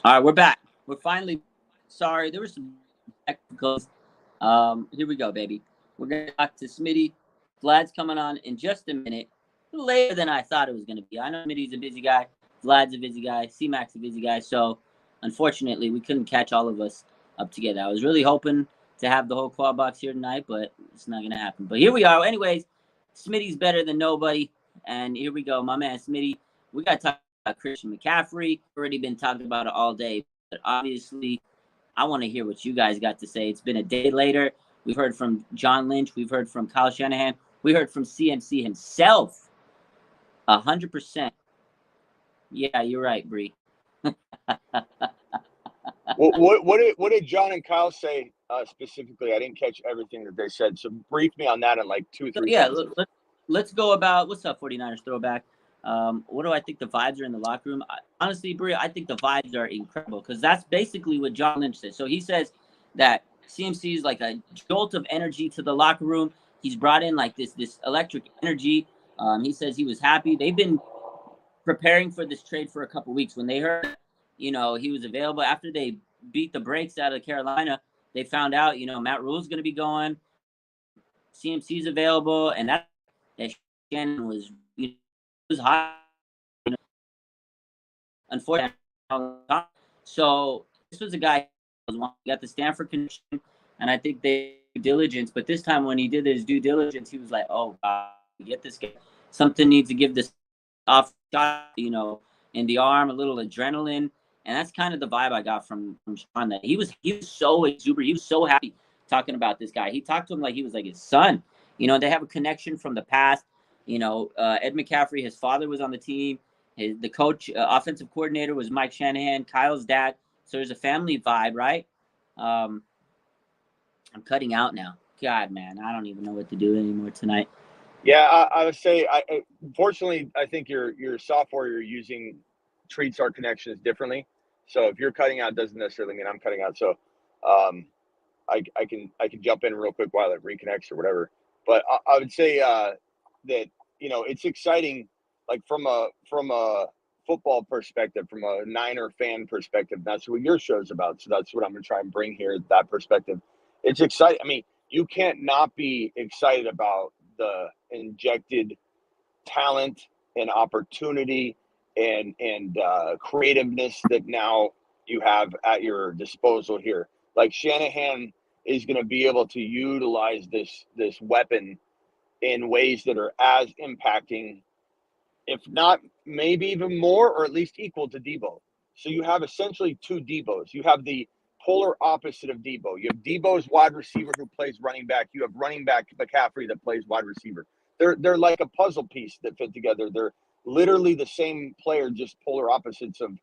All right, we're back. We're finally sorry. There were some technicals. Here we go, baby. We're gonna talk to Smitty. Vlad's coming on in just a minute. A little later than I thought it was gonna be. I know Smitty's a busy guy. Vlad's a busy guy. C-Mac's a busy guy. So unfortunately, we couldn't catch all of us up together. I was really hoping to have the whole quad box here tonight, but it's not gonna happen. But here we are. Anyways, Smitty's better than nobody, and here we go, my man Smitty. We got to talk about Christian McCaffrey. Already been talking about it all day, but obviously, I want to hear what you guys got to say. It's been a day later. We've heard from John Lynch. We've heard from Kyle Shanahan. We heard from CMC himself. 100%. Yeah, you're right, Bree. What did John and Kyle say specifically? I didn't catch everything that they said. So brief me on that in like two or So, three yeah, sentences. let's go about what's up, 49ers throwback. What do I think the vibes are in the locker room? Honestly, Bria, I think the vibes are incredible because that's basically what John Lynch said. So he says that CMC is like a jolt of energy to the locker room. He's brought in like this electric energy. He says he was happy. They've been preparing for this trade for a couple weeks. When they heard, he was available after they beat the brakes out of Carolina, they found out, Matt Rule's going to be going. CMC's available, and that Shannon was hot. Unfortunately, so this was a guy who got the Stanford connection, and I think they did diligence. But this time, when he did his due diligence, he was like, "Oh, God, get this guy. Something needs to give this off shot, in the arm, a little adrenaline." And that's kind of the vibe I got from Sean. That he was so exuberant. He was so happy talking about this guy. He talked to him like he was like his son. They have a connection from the past. Ed McCaffrey, his father was on the team. The coach, offensive coordinator was Mike Shanahan, Kyle's dad. So there's a family vibe, right? I'm cutting out now. God, man, I don't even know what to do anymore tonight. Yeah, I would say, unfortunately, I think your software you're using treats our connections differently. So if you're cutting out, doesn't necessarily mean I'm cutting out. So um, I can jump in real quick while it reconnects or whatever. But I would say that it's exciting, like from a football perspective, from a Niner fan perspective. That's what your show's about. So that's what I'm gonna try and bring here. That perspective. It's exciting. I mean, you can't not be excited about the injected talent and opportunity and creativeness that now you have at your disposal here. Like Shanahan is going to be able to utilize this weapon in ways that are as impacting, if not maybe even more or at least equal to Debo. So you have essentially two Debos. You have the polar opposite of Debo. You have Debo's wide receiver who plays running back. You have running back McCaffrey that plays wide receiver. They're like a puzzle piece that fit together. They're literally the same player, just polar opposites of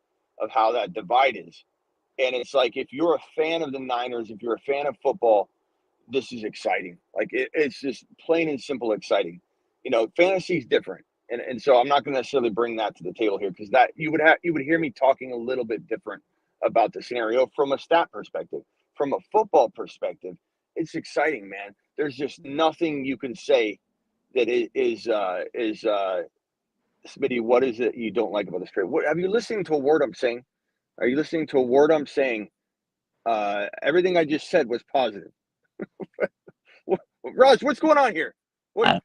how that divide is. And it's like if you're a fan of the Niners, if you're a fan of football, this is exciting. Like it's just plain and simple exciting. Fantasy is different, and so I'm not going to necessarily bring that to the table here because that you would hear me talking a little bit different about the scenario from a stat perspective. From a football perspective, it's exciting, man. There's just nothing you can say that is Smitty. What is it you don't like about this trade? What have you listening to a word I'm saying? Are you listening to a word I'm saying? Everything I just said was positive. Raj, what's going on here? What?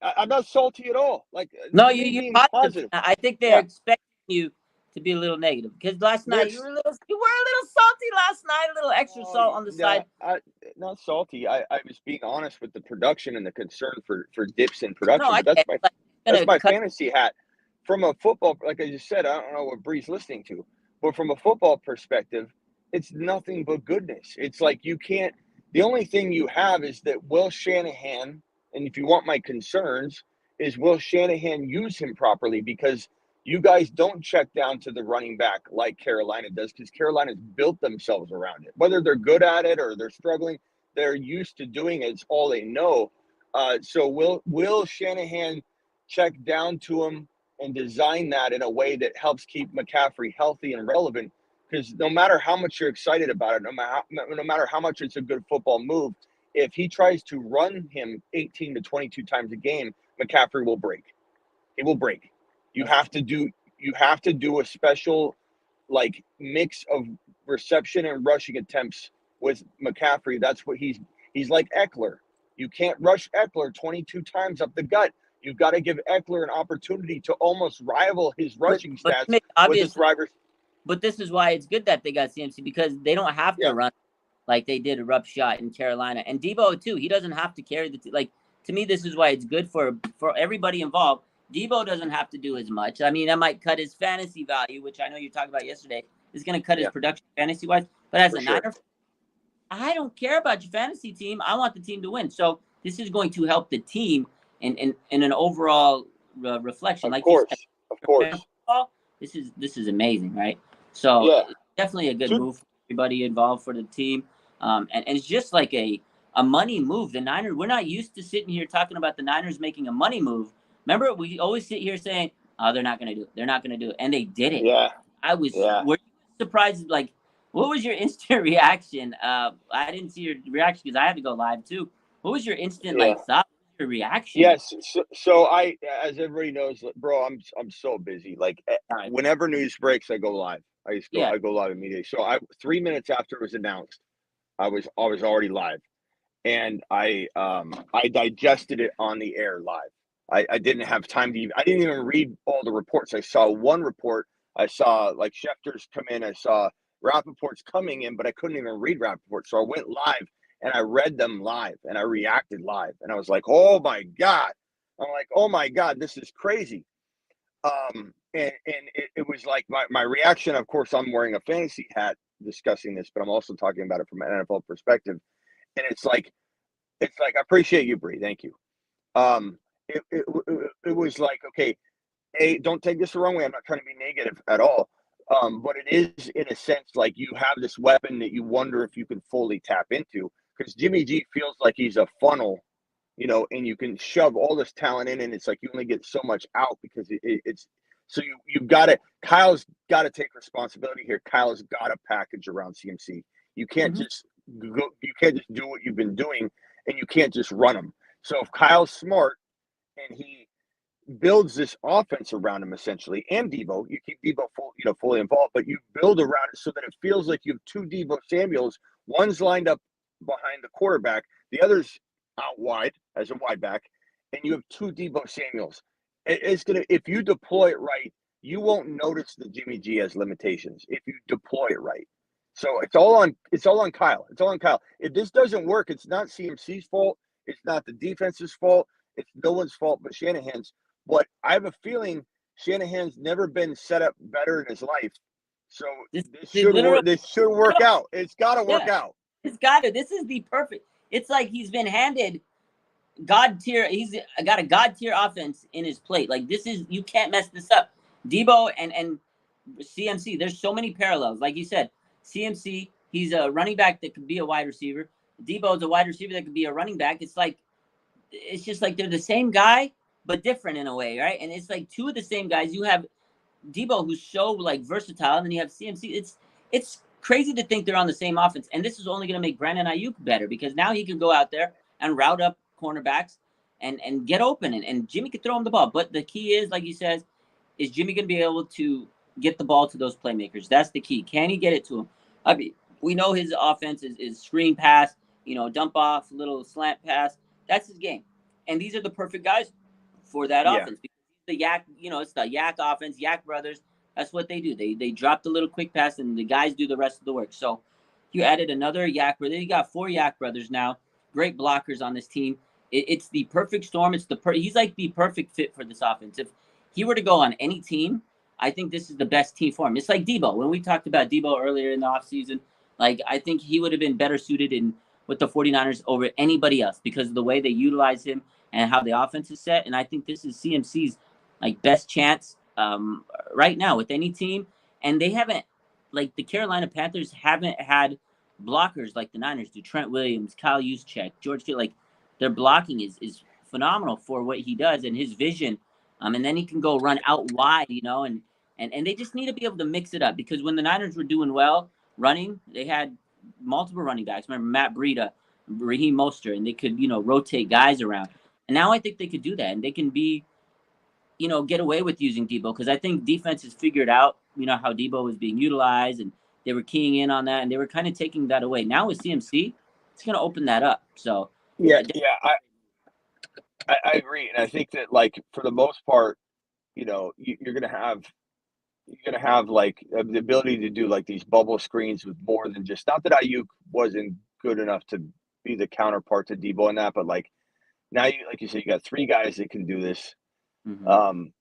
I'm not salty at all. Like this No, is me you're being positive. positive. I think they're Yeah, expecting you to be a little negative because last they're night you were a little salty last night, a little extra oh, salt on the yeah. side. Not salty. I was being honest with the production and the concern for dips in No, production. I But that's get my it. Like, that's gonna my cut. fantasy hat. From a football, like I just said, I don't know what Bree's listening to, but from a football perspective, it's nothing but goodness. It's like you can't. The only thing you have is that Will Shanahan, and if you want my concerns, is Will Shanahan use him properly because you guys don't check down to the running back like Carolina does because Carolina's built themselves around it. Whether they're good at it or they're struggling, they're used to doing it. It's all they know. So will Shanahan check down to him and design that in a way that helps keep McCaffrey healthy and relevant? Because no matter how much you're excited about it, no matter how much it's a good football move, if he tries to run him 18 to 22 times a game, McCaffrey will break. It will break. You have to do a special like mix of reception and rushing attempts with McCaffrey. That's what he's like Eckler. You can't rush Eckler 22 times up the gut. You've got to give Eckler an opportunity to almost rival his rushing stats with his rivals. But this is why it's good that they got CMC, because they don't have to run like they did a rough shot in Carolina. And Debo too, he doesn't have to carry the like. To me, this is why it's good for everybody involved. Debo doesn't have to do as much. I mean, that might cut his fantasy value, which I know you talked about yesterday. Is going to cut his production fantasy wise. But as a Niner, I don't care about your fantasy team. I want the team to win. So this is going to help the team in an overall reflection. Of course. This is amazing, right? So definitely a good move for everybody involved for the team. And it's just like a money move. The Niners, we're not used to sitting here talking about the Niners making a money move. Remember, we always sit here saying, oh, they're not going to do it. They're not going to do it. And they did it. Yeah. Were you surprised? Like, what was your instant reaction? I didn't see your reaction because I had to go live too. What was your instant thought? Your reaction? Yes. So I, as everybody knows, bro, I'm so busy. Like whenever news breaks, I go live. I go live immediately. So 3 minutes after it was announced, I was already live, and I digested it on the air live. I didn't have time to I didn't even read all the reports. I saw one report. I saw like Schefter's come in. I saw Rappaport's coming in, but I couldn't even read Rappaport. So I went live and I read them live and I reacted live. And I was like, oh my God. I'm like, oh my God, this is crazy. And it was like my reaction. Of course, I'm wearing a fantasy hat discussing this, but I'm also talking about it from an NFL perspective. And it's like I appreciate you, Bree. Thank you. It was like, okay, don't take this the wrong way. I'm not trying to be negative at all. But it is in a sense like you have this weapon that you wonder if you can fully tap into, because Jimmy G feels like he's a funnel, and you can shove all this talent in, and it's like you only get so much out because it's so you've got to. Kyle's got to take responsibility here. Kyle's got to package around CMC. You can't just go. You can't just do what you've been doing, and you can't just run them. So if Kyle's smart and he builds this offense around him essentially, and Debo, you keep Debo fully involved, but you build around it so that it feels like you have two Debo Samuels. One's lined up behind the quarterback, the other's out wide as a wide back, and you have two Debo Samuels. It's gonna, if you deploy it right, you won't notice that Jimmy G has limitations if you deploy it right. So it's all on Kyle. It's all on Kyle. If this doesn't work, it's not CMC's fault. It's not the defense's fault. It's no one's fault but Shanahan's. But I have a feeling Shanahan's never been set up better in his life. So this should work out. It's got to work out. It's got to. This is the perfect. It's like he's been handed God tier. He's got a God tier offense in his plate. Like this is, you can't mess this up. Debo and CMC, there's so many parallels. Like you said, CMC, he's a running back that could be a wide receiver. Debo's a wide receiver that could be a running back. It's just like they're the same guy, but different in a way, right? And it's like two of the same guys. You have Debo, who's so like versatile, and then you have CMC. It's crazy to think they're on the same offense. And this is only going to make Brandon Ayuk better, because now he can go out there and route up cornerbacks and get open, and Jimmy could throw him the ball. But the key is, like he says, is Jimmy going to be able to get the ball to those playmakers? That's the key. Can he get it to him? I mean, we know his offense is screen pass, dump off, little slant pass. That's his game. And these are the perfect guys for that offense. Because the Yak, it's the Yak offense, Yak brothers. That's what they do. They drop the little quick pass, and the guys do the rest of the work. So you added another Yak brother. You got 4 Yak brothers now. Great blockers on this team. It's the perfect storm. He's like the perfect fit for this offense. If he were to go on any team, I think this is the best team for him. It's like Debo. When we talked about Debo earlier in the offseason, like I think he would have been better suited with the 49ers over anybody else because of the way they utilize him and how the offense is set. And I think this is CMC's like best chance right now with any team. And they haven't, like the Carolina Panthers haven't had blockers like the Niners do. Trent Williams, Kyle Juszczyk, George Kittle, like their blocking is phenomenal for what he does and his vision. And then he can go run out wide, and they just need to be able to mix it up, because when the Niners were doing well running, they had multiple running backs. Remember Matt Breida, Raheem Mostert, and they could, rotate guys around. And now I think they could do that, and they can be, get away with using Debo, because I think defense has figured out how Debo was being utilized, and they were keying in on that, and they were kind of taking that away. Now with CMC, it's going to open that up. So Yeah, I agree, and I think that like for the most part, you're gonna have like the ability to do like these bubble screens with more than just not that Ayuk wasn't good enough to be the counterpart to Debo in that, but like now you like you said, you got three guys that can do this.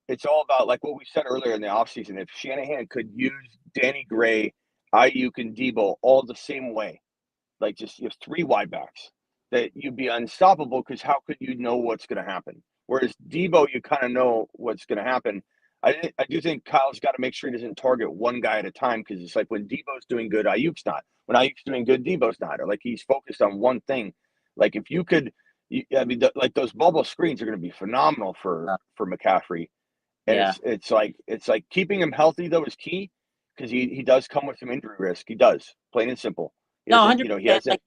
It's all about like what we said earlier in the offseason. If Shanahan could use Danny Gray, Ayuk, and Debo all the same way, like just you have three wide backs, that you'd be unstoppable because how could you know what's going to happen? Whereas Debo, you kind of know what's going to happen. I do think Kyle's got to make sure he doesn't target one guy at a time because it's like when Debo's doing good, Ayuk's not. When Ayuk's doing good, Debo's not. Or like he's focused on one thing. Like if you could, like those bubble screens are going to be phenomenal for McCaffrey. And yeah. it's like keeping him healthy though is key because he does come with some injury risk. He does, plain and simple. No, 100%. He has like,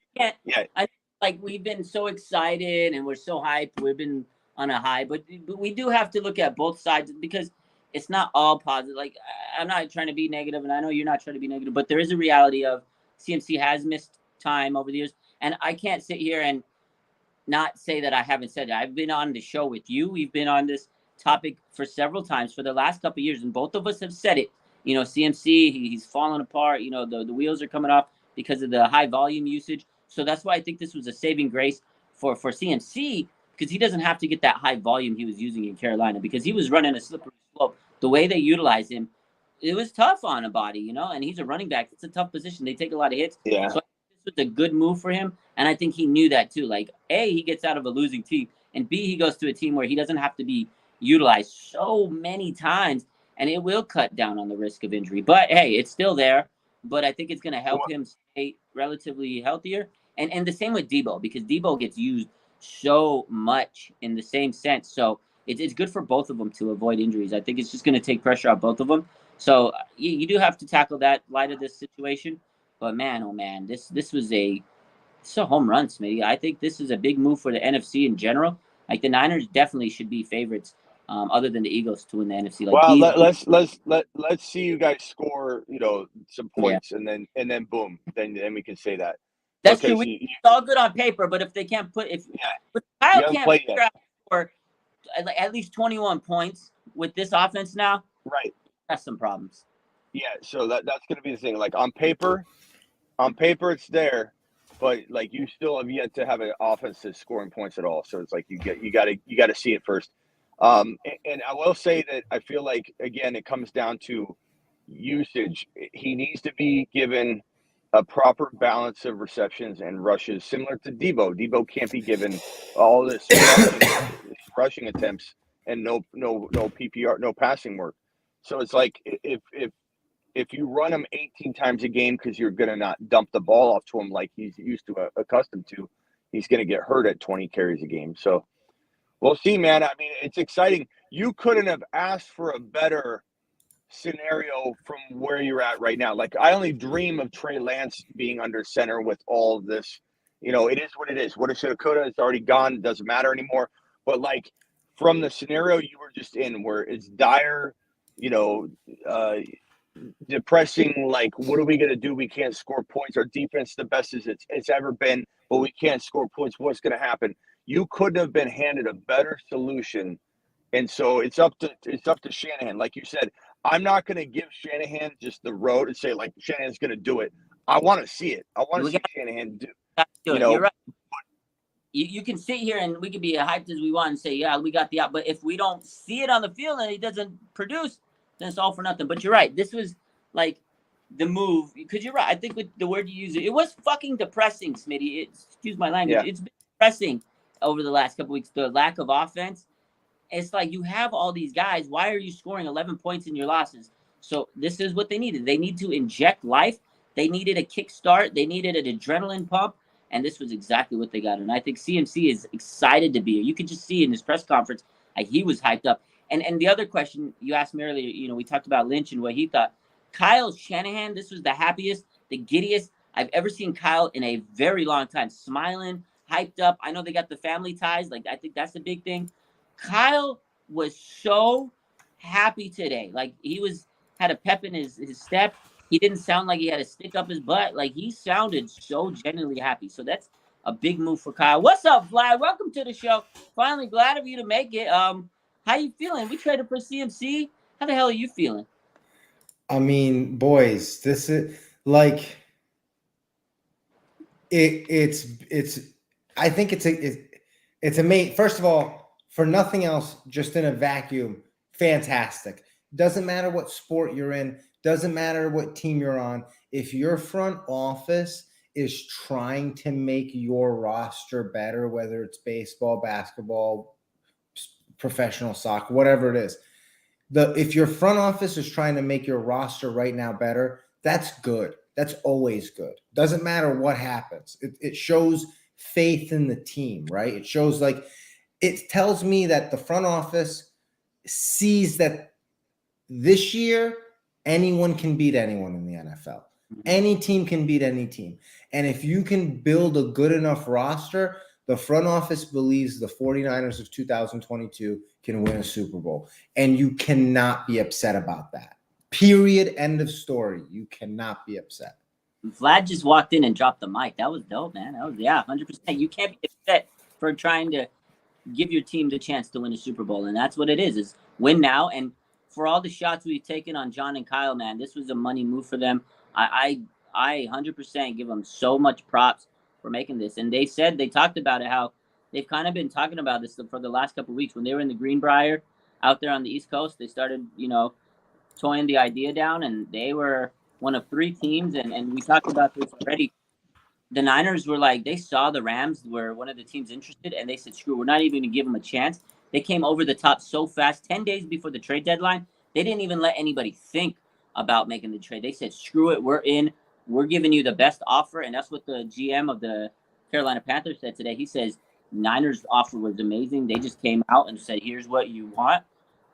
I like we've been so excited and we're so hyped. We've been on a high, but we do have to look at both sides because it's not all positive. Like I'm not trying to be negative, and I know you're not trying to be negative, but there is a reality of CMC has missed time over the years, and I can't sit here and not say that I haven't said it. I've been on the show with you. We've been on this topic for several times for the last couple of years, and both of us have said it. CMC, he's falling apart. The wheels are coming off because of the high volume usage. So that's why I think this was a saving grace for CMC because he doesn't have to get that high volume he was using in Carolina because he was running a slippery slope. The way they utilized him, it was tough on a body, and he's a running back. It's a tough position. They take a lot of hits. Yeah. So this was a good move for him, and I think he knew that too. Like, A, he gets out of a losing team, and B, he goes to a team where he doesn't have to be utilized so many times, and it will cut down on the risk of injury. But hey, it's still there. But I think it's going to help him stay relatively healthier. And the same with Debo because Debo gets used so much in the same sense. So it's good for both of them to avoid injuries. I think it's just going to take pressure off both of them. So you do have to tackle that light of this situation. But man, oh man, this was a home run, Smitty. I think this is a big move for the NFC in general. Like the Niners definitely should be favorites, other than the Eagles to win the NFC. Like, well, let's see you guys score, some points, and then boom, then we can say that. That's true. It's all good on paper, but if they can't if Kyle can't figure out for at least 21 points with this offense now, right? That's some problems. Yeah, so that's going to be the thing. Like on paper it's there, but like you still have yet to have an offense that's scoring points at all. So it's like you got to see it first. And I will say that I feel like again it comes down to usage. He needs to be given a proper balance of receptions and rushes, similar to Debo. Debo can't be given all this rushing attempts and no PPR, no passing work. So it's like if you run him 18 times a game because you're going to not dump the ball off to him like he's used to, accustomed to, he's going to get hurt at 20 carries a game. So we'll see, man. I mean, it's exciting. You couldn't have asked for a better scenario from where you're at right now. Like I only dream of Trey Lance being under center with all of this. It is what it is. What it should have, could have, it's already gone. It doesn't matter anymore. But like from the scenario you were just in where it's dire, depressing, like what are we going to do? We can't score points. Our defense the best as it's ever been, but we can't score points. What's going to happen? You couldn't have been handed a better solution. And so it's up to Shanahan. Like you said, I'm not going to give Shanahan just the road and say like Shanahan's going to do it. I want to see it. I want to see Shanahan do. You're right. You can sit here and we can be hyped as we want and say, yeah, we got the out. But if we don't see it on the field and he doesn't produce, then it's all for nothing. But you're right. This was like the move. Because you're right. I think with the word you use, it was fucking depressing, Smitty. Excuse my language. Yeah. It's been depressing over the last couple of weeks. The lack of offense. It's like you have all these guys. Why are you scoring 11 points in your losses? So this is what they needed. They need to inject life. They needed a kickstart. They needed an adrenaline pump. And this was exactly what they got. And I think CMC is excited to be here. You could just see in his press conference, like he was hyped up. And the other question you asked me earlier, we talked about Lynch and what he thought. Kyle Shanahan, this was the happiest, the giddiest I've ever seen Kyle in a very long time. Smiling, hyped up. I know they got the family ties. Like, I think that's the big thing. Kyle was so happy today. Like, he was had a pep in his step. He didn't sound like he had a stick up his butt. Like, he sounded so genuinely happy. So that's a big move for Kyle. What's up, Vlad? Welcome to the show. Finally, glad of you to make it. How you feeling? We traded for CMC. How the hell are you feeling? I mean, boys, this is like it's I think it's amazing. First of all, for nothing else, just in a vacuum, fantastic. Doesn't matter what sport you're in, doesn't matter what team you're on. If your front office is trying to make your roster better, whether it's baseball, basketball, professional soccer, whatever it is, if your front office is trying to make your roster right now better, that's good. That's always good. Doesn't matter what happens. It shows faith in the team, right? It shows it tells me that the front office sees that this year anyone can beat anyone in the NFL. Any team can beat any team. And if you can build a good enough roster, the front office believes the 49ers of 2022 can win a Super Bowl. And you cannot be upset about that. Period. End of story. You cannot be upset. Vlad just walked in and dropped the mic. That was dope, man. That was 100%. You can't be upset for trying to give your team the chance to win a Super Bowl, and that's what it is win now. And for all the shots we've taken on John and Kyle, man, this was a money move for them. I 100% give them so much props for making this. And they talked about it, how they've kind of been talking about this for the last couple of weeks. When they were in the Greenbrier out there on the East Coast, they started, toying the idea down, and they were one of 3 teams. And we talked about this already. The Niners were they saw the Rams were one of the teams interested, and they said, screw, we're not even going to give them a chance. They came over the top so fast. 10 days before the trade deadline, they didn't even let anybody think about making the trade. They said, screw it, we're in. We're giving you the best offer. And that's what the GM of the Carolina Panthers said today. He says, Niners offer was amazing. They just came out and said, here's what you want.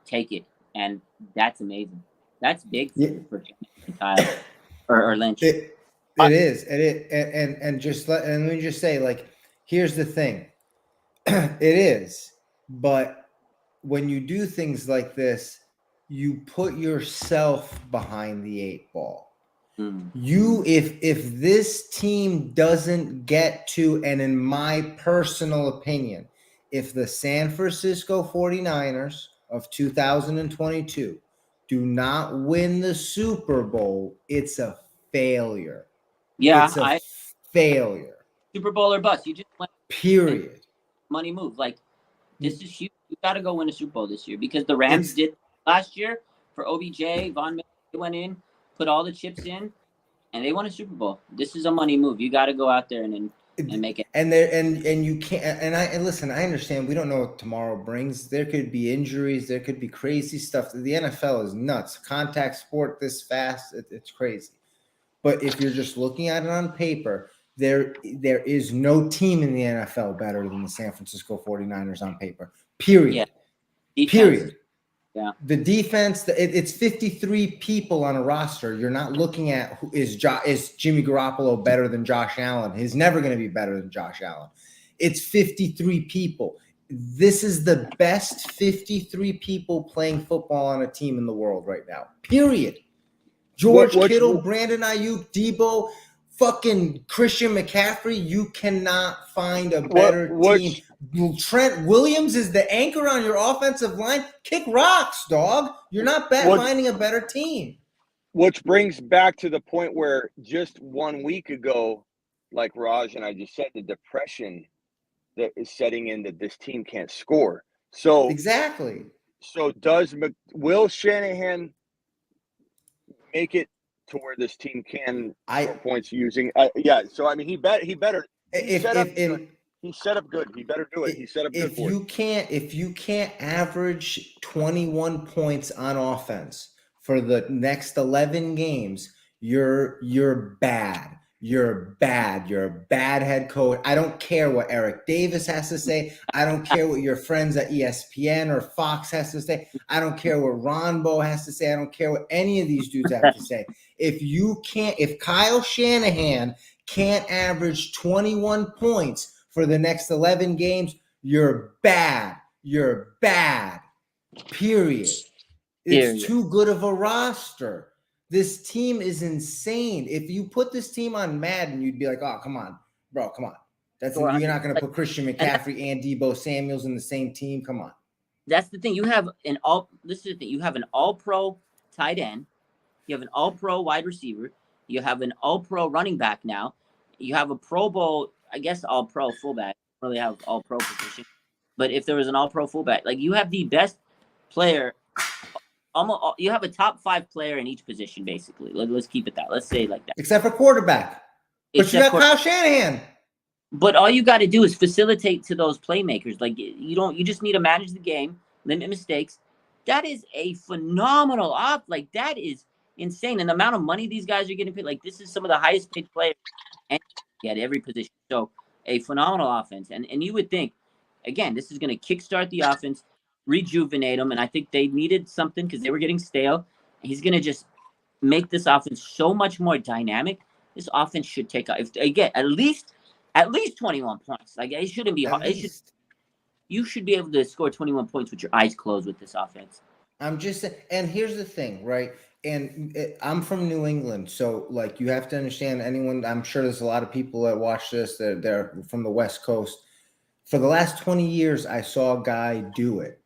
Take it. And that's amazing. That's big for Kyle or Lynch. It is. And let me just say, here's the thing. It is. But when you do things like this, you put yourself behind the 8 ball. If this team doesn't get to, and in my personal opinion, if the San Francisco 49ers of 2022 do not win the Super Bowl, it's a failure. Yeah, it's a failure. Super Bowl or bust. You just went. Period. Money move. This is huge. You got to go win a Super Bowl this year, because the Rams did last year for OBJ. Von Miller, they went in, put all the chips in, and they won a Super Bowl. This is a money move. You got to go out there and make it. And you can't. And listen, I understand. We don't know what tomorrow brings. There could be injuries. There could be crazy stuff. The NFL is nuts. Contact sport this fast. It's crazy. But if you're just looking at it on paper, there is no team in the NFL better than the San Francisco 49ers on paper. Period. Yeah. Period. Yeah. The defense, it's 53 people on a roster. You're not looking at is Jimmy Garoppolo better than Josh Allen? He's never going to be better than Josh Allen. It's 53 people. This is the best 53 people playing football on a team in the world right now. Period. George Kittle, Brandon Ayuk, Debo, fucking Christian McCaffrey. You cannot find a better team. Trent Williams is the anchor on your offensive line. Kick rocks, dog. You're not finding a better team. Which brings back to the point where just 1 week ago, like Raj and I just said, the depression that is setting in that this team can't score. So exactly. So will Shanahan make it to where this team can score points using? So I mean, he better. He set up good. He better do it. He set up good for it. If you can't average 21 points on offense for the next 11 games, you're bad. You're bad. You're a bad head coach. I don't care what Eric Davis has to say. I don't care what your friends at ESPN or Fox has to say. I don't care what Ronbo has to say. I don't care what any of these dudes have to say. If Kyle Shanahan can't average 21 points for the next 11 games, you're bad. You're bad. Period. It's Serious. too good of a roster. This team is insane. If you put this team on Madden, you'd be like, oh, come on, bro, come on. You're not going to put Christian McCaffrey and Debo Samuels in the same team. Come on. That's the thing. This is the thing. You have an all-pro tight end. You have an all-pro wide receiver. You have an all-pro running back now. You have a Pro Bowl, I guess, all-pro fullback. Don't really have all-pro position. But if there was an all-pro fullback, like you have the best player. You have a top 5 player in each position, basically. Let's keep it that. Let's say it like that. Except for quarterback. But you got Kyle Shanahan. But all you got to do is facilitate to those playmakers. Like you just need to manage the game, limit mistakes. That is a phenomenal like that is insane. And the amount of money these guys are getting paid, like this is some of the highest paid players at every position. So a phenomenal offense. And you would think, again, this is going to kickstart the offense, rejuvenate them. And I think they needed something because they were getting stale. He's going to just make this offense so much more dynamic. This offense should take off. If they get at least 21 points. Like it shouldn't be hard. You should be able to score 21 points with your eyes closed with this offense. And here's the thing, right? And I'm from New England, so like you have to understand. I'm sure there's a lot of people that watch this that they're from the West Coast. For the last 20 years, I saw a guy do it.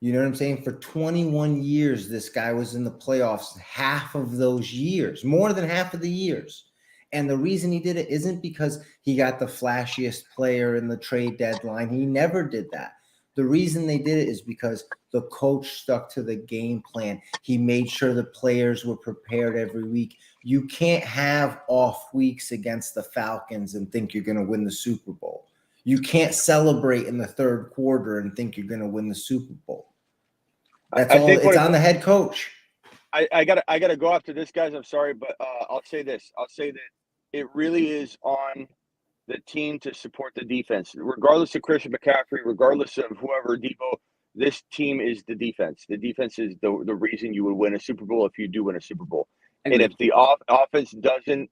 You know what I'm saying? For 21 years, this guy was in the playoffs half of those years, more than half of the years. And the reason he did it isn't because he got the flashiest player in the trade deadline. He never did that. The reason they did it is because the coach stuck to the game plan. He made sure the players were prepared every week. You can't have off weeks against the Falcons and think you're going to win the Super Bowl. You can't celebrate in the third quarter and think you're going to win the Super Bowl. That's all. It's on the head coach. I gotta go after this, guys. I'm sorry, but I'll say this. I'll say that it really is on the team to support the defense, regardless of Christian McCaffrey, regardless of whoever Debo. This team is the defense. The defense is the reason you would win a Super Bowl if you do win a Super Bowl. And if the offense doesn't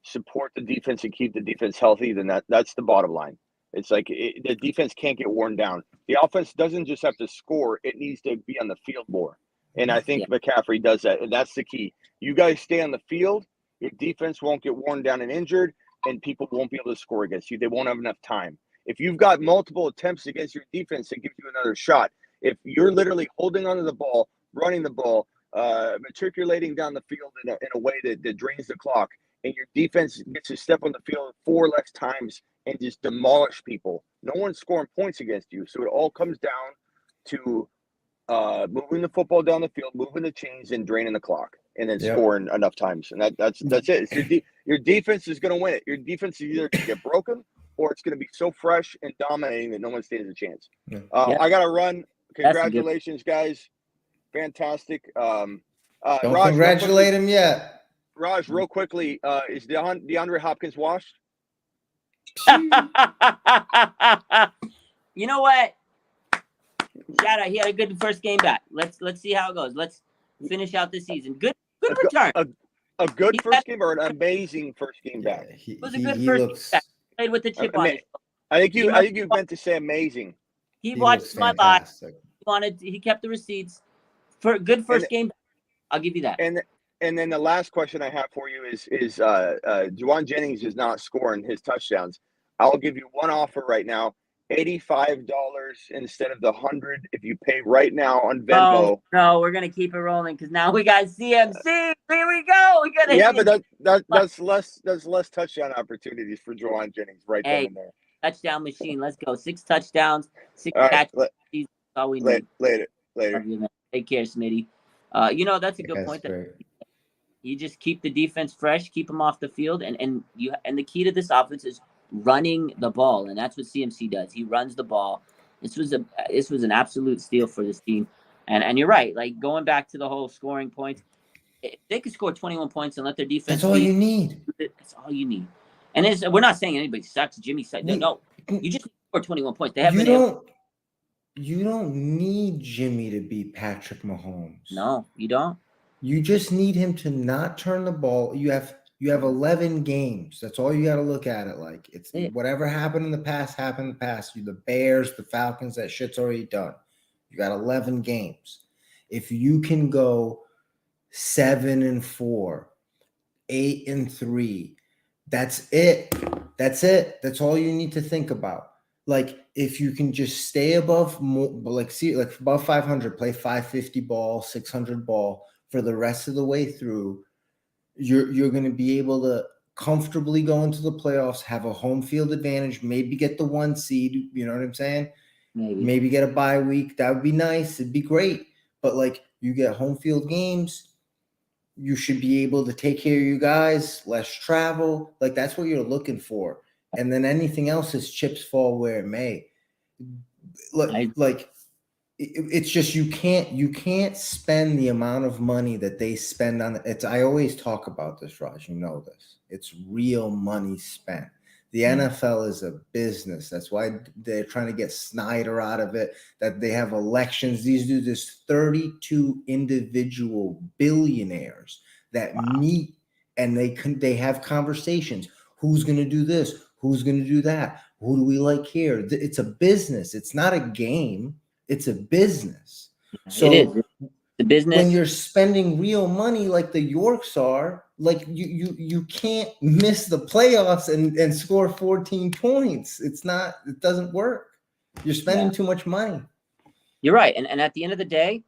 support the defense and keep the defense healthy, then that's the bottom line. It's like the defense can't get worn down. The offense doesn't just have to score; it needs to be on the field more. And I think McCaffrey does that, and that's the key. You guys stay on the field, your defense won't get worn down and injured, and people won't be able to score against you. They won't have enough time. If you've got multiple attempts against your defense, it gives you another shot. If you're literally holding onto the ball, running the ball, matriculating down the field in a way that drains the clock, and your defense gets to step on the field 4 less times and just demolish people, no one's scoring points against you. So it all comes down to moving the football down the field, moving the chains, and draining the clock, and then scoring enough times. And that's it. Your defense is going to win it. Your defense is either going to get broken or it's going to be so fresh and dominating that no one stands a chance. I got to run. Congratulations, guys. Fantastic. Don't Raj, congratulate him yet. Raj, real quickly, is DeAndre Hopkins washed? You know what? Shout out. He had a good first game back. Let's see how it goes. Let's finish out the season. Good return. A good first game or an amazing first game back? It was a good first game back. Played with the chip on it. I think you meant to say amazing. He watched my live. He kept the receipts. For a good first game back. I'll give you that. And then the last question I have for you is Juwan Jennings is not scoring his touchdowns. I'll give you one offer right now. $85 instead of the $100 if you pay right now on Venmo. No, we're gonna keep it rolling because now we got CMC. Here we go. But that's less touchdown opportunities for Juwan Jennings right then and there. Touchdown machine. Let's go. 6 touchdowns, 6 catches. That's all we need. Later. Take care, Smitty. That's a good point. You just keep the defense fresh, keep them off the field, and the key to this offense is running the ball, and that's what CMC does. He runs the ball. This was an absolute steal for this team, and you're right. Like going back to the whole scoring points, if they could score 21 points and let their defense. That's all you need. That's all you need. And we're not saying anybody sucks. Jimmy said no. You just score 21 points. They haven't been able. You don't need Jimmy to beat Patrick Mahomes. No, you don't. You just need him to not turn the ball. You have 11 games. That's all you got to look at it like. It's whatever happened in the past happened in the past. You the Bears, the Falcons, that shit's already done. You got 11 games. If you can go 7-4, 8-3, that's it. That's it. That's all you need to think about. Like if you can just stay above like above 500, play 550 ball, 600 ball for the rest of the way through, you're going to be able to comfortably go into the playoffs, have a home field advantage, maybe get the 1 seed, you know what I'm saying? Maybe get a bye week. That would be nice. It'd be great. But like you get home field games, you should be able to take care of you guys, less travel. Like that's what you're looking for. And then anything else is chips fall where it may. It's just you can't spend the amount of money that they spend on it. I always talk about this, Raj. You know this. It's real money spent. The NFL is a business. That's why they're trying to get Snyder out of it. That they have elections. These dudes, there's 32 individual billionaires that meet and they have conversations. Who's going to do this? Who's going to do that? Who do we like here? It's a business. It's not a game. It's a business. So it is. The business. When you're spending real money like the Yorks are, like you can't miss the playoffs and score 14 points. It doesn't work. You're spending too much money. You're right. And at the end of the day,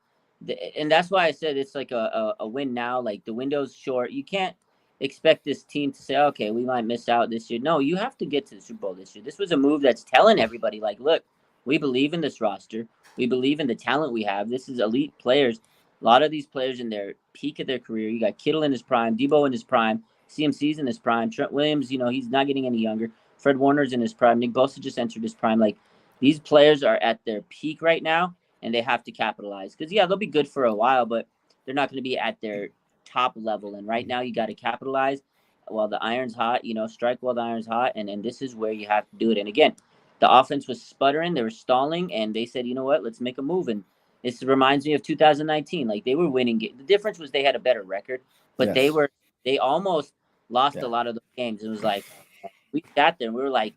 and that's why I said it's like a win now. Like the window's short. You can't expect this team to say, okay, we might miss out this year. No, you have to get to the Super Bowl this year. This was a move that's telling everybody, like, look, we believe in this roster. We believe in the talent we have. This is elite players. A lot of these players in their peak of their career. You got Kittle in his prime, Debo in his prime, CMC's in his prime, Trent Williams, he's not getting any younger. Fred Warner's in his prime. Nick Bosa just entered his prime. Like, these players are at their peak right now, and they have to capitalize. Because, they'll be good for a while, but they're not going to be at their top level. And right now, you got to capitalize while the iron's hot, strike while the iron's hot. And this is where you have to do it. And again, the offense was sputtering. They were stalling, and they said, you know what, let's make a move. And this reminds me of 2019. Like, they were winning. The difference was they had a better record, but they almost lost a lot of those games. It was like, we sat there and we were like,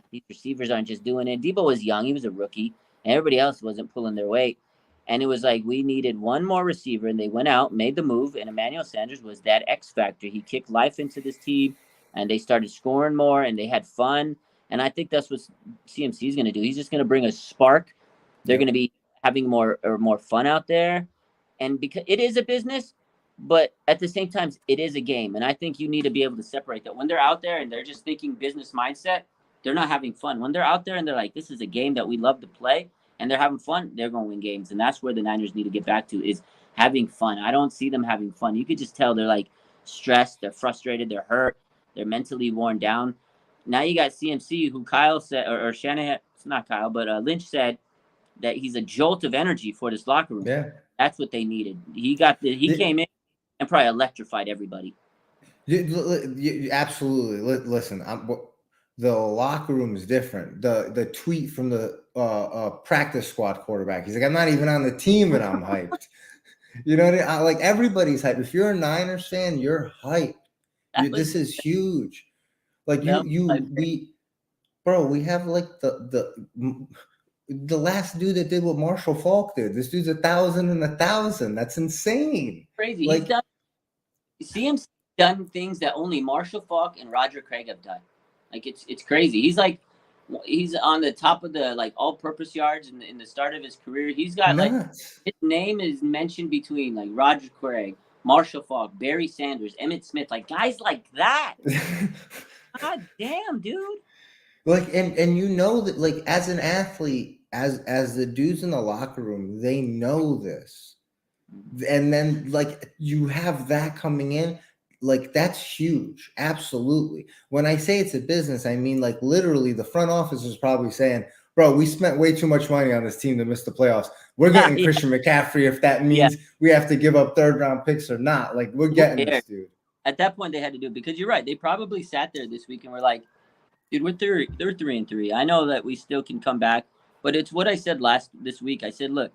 these receivers aren't just doing it. Debo was young. He was a rookie, and everybody else wasn't pulling their weight. And it was like, we needed one more receiver, and they went out, made the move, and Emmanuel Sanders was that X factor. He kicked life into this team, and they started scoring more, and they had fun. And I think that's what CMC is going to do. He's just going to bring a spark. They're going to be having more fun out there. And because it is a business, but at the same time, it is a game. And I think you need to be able to separate that. When they're out there and they're just thinking business mindset, they're not having fun. When they're out there and they're like, this is a game that we love to play, and they're having fun, they're going to win games. And that's where the Niners need to get back to, is having fun. I don't see them having fun. You could just tell they're like stressed, they're frustrated, they're hurt, they're mentally worn down. Now you got CMC, who Kyle said, or Shanahan, it's not Kyle, but Lynch said that he's a jolt of energy for this locker room. Yeah. That's what they needed. He came in and probably electrified everybody. Absolutely. Listen, the locker room is different. The tweet from the practice squad quarterback, he's like, I'm not even on the team and I'm hyped. You know what I mean? Like, everybody's hyped. If you're a Niners fan, you're hyped. This is huge. Like we have like the last dude that did what Marshall Faulk did. This dude's 1,000 and 1,000. That's insane. Crazy. Like, CMC done things that only Marshall Faulk and Roger Craig have done. Like, it's crazy. He's on the top of the like all-purpose yards in the start of his career. He's got nuts. His name is mentioned between like Roger Craig, Marshall Faulk, Barry Sanders, Emmitt Smith, like guys like that. God damn, dude. Like, and that, like, as an athlete, as the dudes in the locker room, they know this. And then like you have that coming in, like that's huge. Absolutely. When I say it's a business, I mean like literally the front office is probably saying, bro, we spent way too much money on this team to miss the playoffs. We're getting Christian McCaffrey if that means we have to give up third-round picks or not. Like, we're getting this dude. At that point, they had to do it because you're right. They probably sat there this week and were like, dude, we're 3-3. I know that we still can come back, but it's what I said this week. I said, look,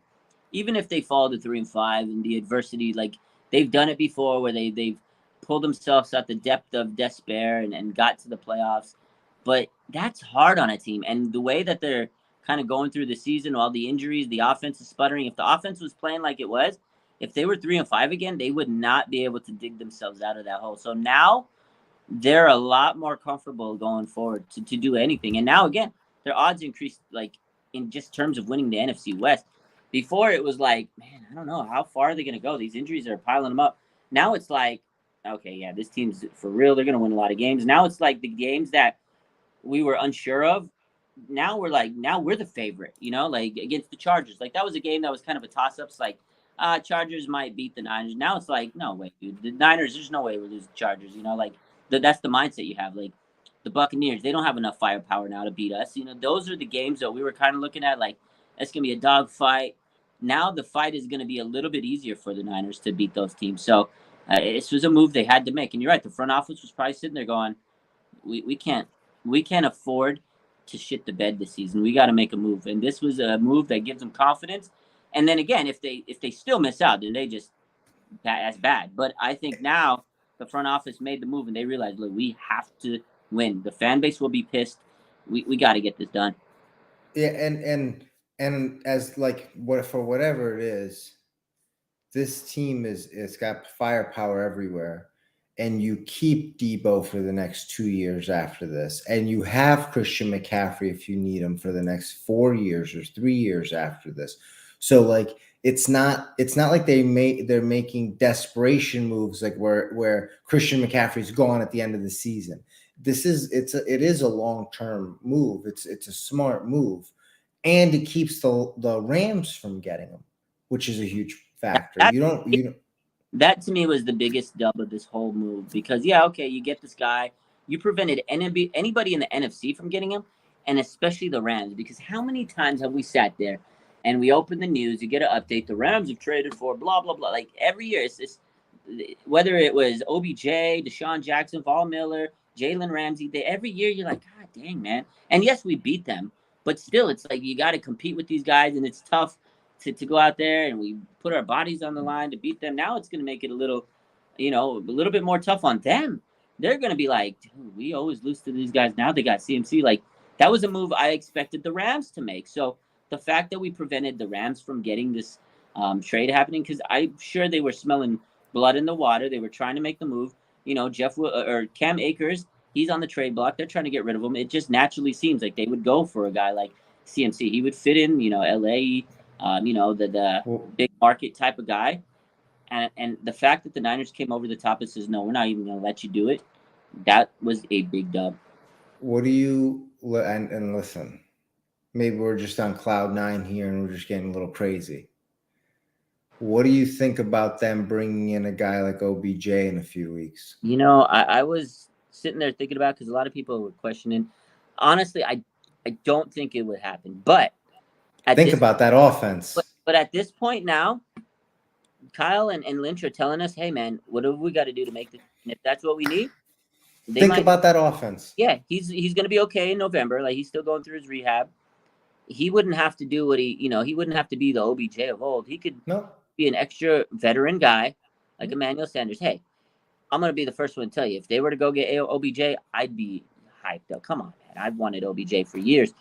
even if they fall to 3-5 and the adversity, like they've done it before where they've pulled themselves out the depth of despair and got to the playoffs. But that's hard on a team. And the way that they're kind of going through the season, all the injuries, the offense is sputtering. If the offense was playing like it was, if they were 3-5 again, they would not be able to dig themselves out of that hole. So now they're a lot more comfortable going forward to do anything. And now again, their odds increased like in just terms of winning the NFC West. Before it was like, man, I don't know how far are they going to go. These injuries are piling them up. Now it's like, okay, yeah, this team's for real. They're going to win a lot of games. Now it's like the games that we were unsure of. Now we're like, now we're the favorite, like against the Chargers. Like that was a game that was kind of a toss up. It's like, Chargers might beat the Niners. Now it's like, no way, dude. The Niners, there's no way we lose the Chargers. Like that's the mindset you have. Like the Buccaneers, they don't have enough firepower now to beat us. Those are the games that we were kind of looking at. Like it's gonna be a dog fight. Now the fight is gonna be a little bit easier for the Niners to beat those teams. So this was a move they had to make. And you're right, the front office was probably sitting there going, we can't afford to shit the bed this season. We got to make a move. And this was a move that gives them confidence. And then again, if they still miss out, then that's bad. But I think now the front office made the move and they realized, look, we have to win. The fan base will be pissed. We got to get this done. Yeah, and as like for whatever it is, this team it's got firepower everywhere, and you keep Debo for the next 2 years after this, and you have Christian McCaffrey if you need him for the next 4 years or 3 years after this. So like it's not like they're making desperation moves like where Christian McCaffrey's gone at the end of the season. It is a long-term move. It's a smart move, and it keeps the Rams from getting him, which is a huge factor. That to me was the biggest dub of this whole move because you get this guy, you prevented anybody in the NFC from getting him, and especially the Rams, because how many times have we sat there and we open the news, you get an update, the Rams have traded for blah blah blah. Like every year, it's this, whether it was OBJ, Deshaun Jackson, Von Miller, Jalen Ramsey, every year you're like, God dang, man. And yes, we beat them, but still, it's like you got to compete with these guys, and it's tough to go out there and we put our bodies on the line to beat them. Now it's going to make it a little bit more tough on them. They're going to be like, dude, we always lose to these guys. Now they got CMC. Like that was a move I expected the Rams to make. So the fact that we prevented the Rams from getting this trade happening, because I'm sure they were smelling blood in the water. They were trying to make the move. Cam Akers, he's on the trade block. They're trying to get rid of him. It just naturally seems like they would go for a guy like CMC. He would fit in, LA, the big market type of guy. And the fact that the Niners came over the top and says, no, we're not even going to let you do it, that was a big dub. What do you and listen, maybe we're just on cloud nine here and we're just getting a little crazy. What do you think about them bringing in a guy like OBJ in a few weeks? I was sitting there thinking about, because a lot of people were questioning. Honestly, I don't think it would happen. But think about that offense. But at this point now, Kyle and Lynch are telling us, hey, man, what do we got to do to make this? And if that's what we need, think about that offense. Yeah, he's going to be okay in November. Like, he's still going through his rehab. He wouldn't have to do what he wouldn't have to be the OBJ of old. He could be an extra veteran guy like Emmanuel Sanders. Hey, I'm going to be the first one to tell you, if they were to go get OBJ, I'd be hyped up. Come on, man. I've wanted OBJ for years.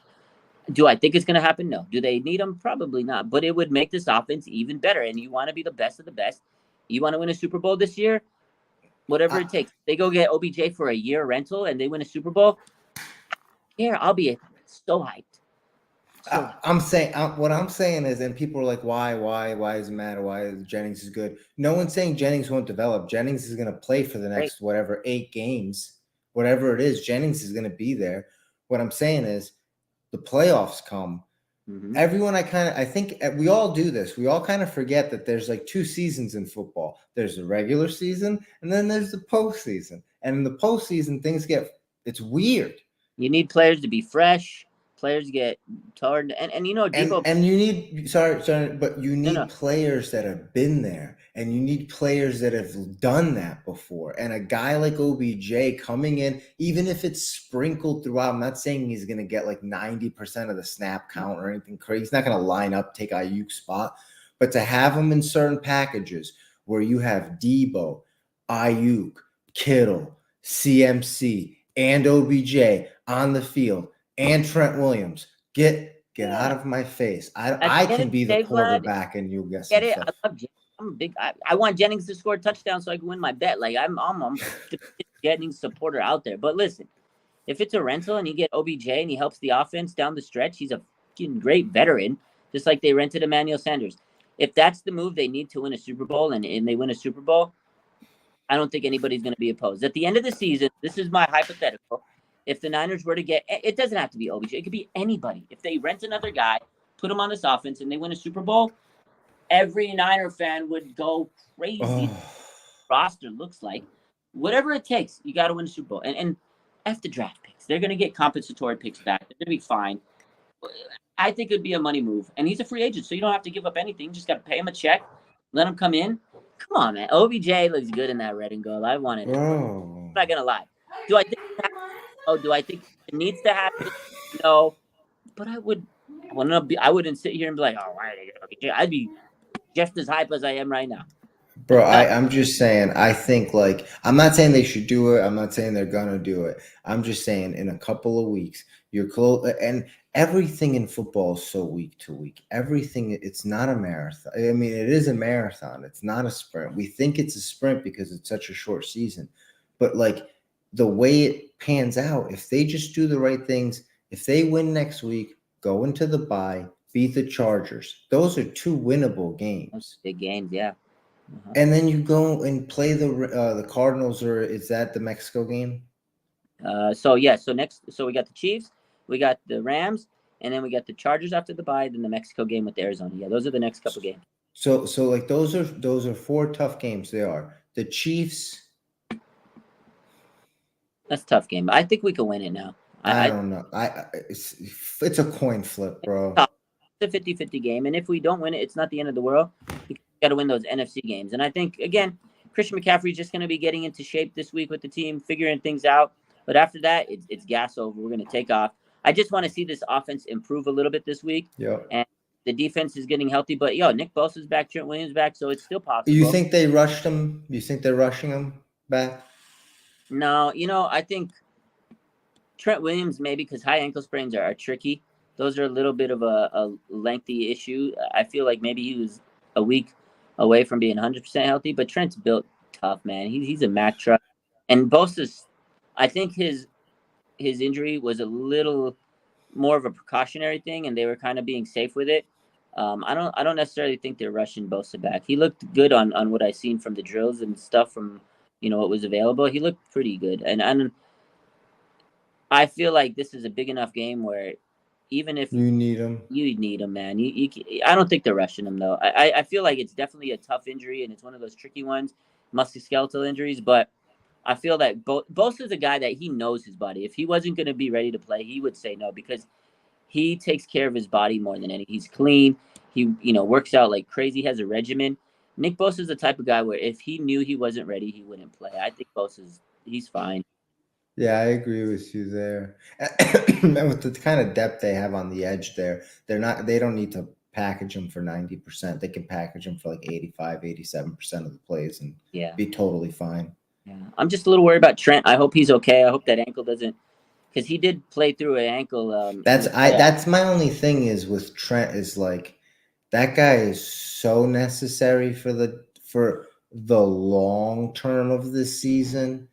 Do I think it's going to happen? No. Do they need him? Probably not. But it would make this offense even better. And you want to be the best of the best. You want to win a Super Bowl this year? Whatever it takes. They go get OBJ for a year rental and they win a Super Bowl. Here, I'll be so hyped. What I'm saying is, and people are like, why does it matter? Why Jennings is good? No one's saying Jennings won't develop. Jennings is going to play for the next 8 games, whatever it is. Jennings is going to be there. What I'm saying is, the playoffs come. Mm-hmm. Everyone, I think we all do this. We all kind of forget that there's like 2 seasons in football. There's the regular season, and then there's the postseason. And in the postseason, it's weird. You need players to be fresh. Players get tired, and Debo, and you need but you need players that have been there, and you need players that have done that before. And a guy like OBJ coming in, even if it's sprinkled throughout, I'm not saying he's going to get like 90% of the snap count or anything crazy. He's not going to line up, take Ayuk's spot, but to have him in certain packages where you have Debo, Ayuk, Kittle, CMC, and OBJ on the field, and Trent Williams, get Get Yeah. out of my face. At I the end can of be the the day, Vlad, quarterback and you'll get get some it. stuff. I love Jennings. I'm a big. I want Jennings to score a touchdown so I can win my bet. Like I'm the Jennings supporter out there. But listen, if it's a rental and you get OBJ and he helps the offense down the stretch, he's a fucking great veteran. Just like they rented Emmanuel Sanders. If that's the move they need to win a Super Bowl and they win a Super Bowl, I don't think anybody's going to be opposed. At the end of the season, this is my hypothetical. If the Niners were to get, it doesn't have to be OBJ. It could be anybody. If they rent another guy, put him on this offense, and they win a Super Bowl, every Niner fan would go crazy. Oh, Roster looks like whatever it takes, you got to win a Super Bowl. And F the draft picks. They're going to get compensatory picks back. They're going to be fine. I think it'd be a money move. And he's a free agent, so you don't have to give up anything. You just got to pay him a check, let him come in. Come on, man. OBJ looks good in that red and gold. I wanted it. bro. I'm not gonna lie. Do I think? Do I think it needs to happen? No, but I wouldn't sit here and be like, oh, why are they get OBJ? I'd be just as hype as I am right now. Bro, I'm just saying, I think like I'm not saying they should do it. I'm not saying they're gonna do it. I'm just saying in a couple of weeks, you're close, and everything in football is so week to week. Everything, it's not a marathon. I mean, it is a marathon. It's not a sprint. We think it's a sprint because it's such a short season. But like the way it pans out, if they just do the right things, if they win next week, go into the bye, beat the Chargers. Those are two winnable games. Big games, yeah. Uh-huh. And then you go and play the Cardinals, or is that the Mexico game? So we got the Chiefs, we got the Rams, and then we got the Chargers after the bye, then the Mexico game with Arizona. Yeah, those are the next couple games. So like those are four tough games. They are the Chiefs. That's a tough game. I think we can win it now. I don't know. It's a coin flip, bro. It's a 50-50 game, and if we don't win it, it's not the end of the world. We got to win those NFC games, and I think again, Christian McCaffrey's just going to be getting into shape this week with the team, figuring things out. But after that, it's gas over. We're going to take off. I just want to see this offense improve a little bit this week. Yeah. And the defense is getting healthy. But, Nick Bosa's back, Trent Williams back, so it's still possible. You think they rushed him? You think they're rushing him back? No, I think Trent Williams maybe because high ankle sprains are tricky. Those are a little bit of a lengthy issue. I feel like maybe he was a week away from being 100% healthy, but Trent's built tough, man. He's a Mack truck. And Bosa's, I think his injury was a little more of a precautionary thing, and they were kind of being safe with it. I don't necessarily think they're rushing Bosa back. He looked good on what I seen from the drills and stuff from what was available. He looked pretty good, and I feel like this is a big enough game where even if you need him, man. I don't think they're rushing him though. I feel like it's definitely a tough injury, and it's one of those tricky ones, musculoskeletal injuries, but. I feel that Bosa's a guy that he knows his body. If he wasn't going to be ready to play, he would say no because he takes care of his body more than any. He's clean. He works out like crazy. Has a regimen. Nick Bosa's the type of guy where if he knew he wasn't ready, he wouldn't play. I think he's fine. Yeah, I agree with you there. And with the kind of depth they have on the edge there, they don't need to package him for 90%. They can package him for like 85, 87% of the plays and be totally fine. Yeah, I'm just a little worried about Trent. I hope he's okay. I hope that ankle doesn't, because he did play through an ankle. That's my only thing is with Trent is like that guy is so necessary for the long term of this season.